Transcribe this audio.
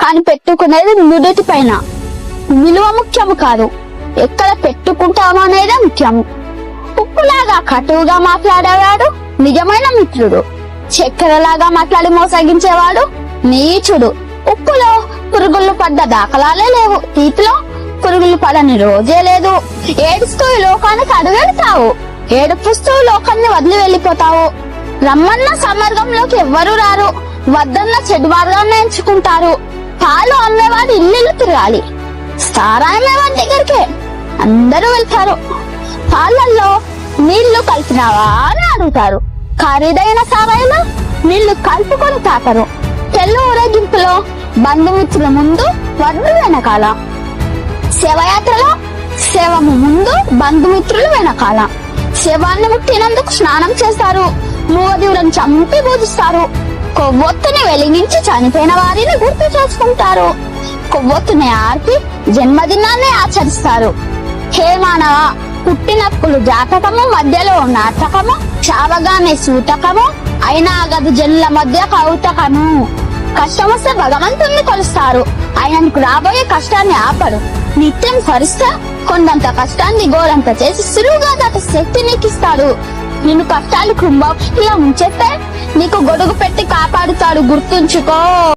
కానీ పెట్టుకునేది నుదుటి పైన. విలువ ముఖ్యము కాదు, ఎక్కడ పెట్టుకుంటాము అనేదే ముఖ్యము. ఉప్పులాగా కటువుగా మాట్లాడేవాడు నిజమైన మిత్రుడు. చక్కెరలాగా మాట్లాడి మోసగించేవాడు నీచుడు. ఉప్పులో పురుగులు పడ్డ దాఖలాలే లేవు, తీపిలో పురుగులు పడని రోజే లేదు. ఏడుస్తూ ఈ లోకానికి అడుగెడతావు, ఏడుపుస్తూ లోకాన్ని వదిలి వెళ్ళిపోతావు. రమ్మన్న సమర్గంలోకి ఎవ్వరూ రారు, వద్దన్న చెడు మార్గాన్ని ఎంచుకుంటారు. పాలు అమ్మేవాడు ఇల్లు తిరగాలి, సారాయమేవాడి దగ్గరికే అందరూ వెళ్తారు. పాలల్లో నీళ్లు కలిపినావా అని అడుగుతారు, ఖరీదైన సారాయిలో నీళ్లు కలుపుకొని తాకరు. తెల్ల ఊరేగింపులో బంధుమిత్రుల ముందు వడ్డు వెనకాల, శవయాత్రలో శవము ముందు బంధుమిత్రులు వెనకాల. శవాన్ని ముట్టినందుకు స్నానం చేస్తారు, మూవదీవులను చంపి పూజిస్తారు. కొవ్వొత్తుని వెలిగించి చనిపోయిన వారిని గుర్తు చేసుకుంటారు. కొవ్వొత్తుని ఆర్పి జన్మదినాన్ని ఆచరిస్తారు. హే మానవ, పుట్టినప్పుడు జాతకము, మధ్యలో నాటకము, చావగానే సూతకము, అయినా గది జనుల మధ్య కౌతకము. కష్టం వస్తే భగవంతుణ్ణి కొలుస్తారు, ఆయనకు రాబోయే కష్టాన్ని ఆపడు. నిత్యం భరిస్తే కొండంత కష్టాన్ని గోరంత చేసి సులువుగా దాటి శక్తి నీకు ఇస్తాడు. నిన్ను కష్టాలు కుంభంలో ముంచేస్తే నీకు గొడుగు పెట్టి కాపాడుతాడు, గుర్తుంచుకో.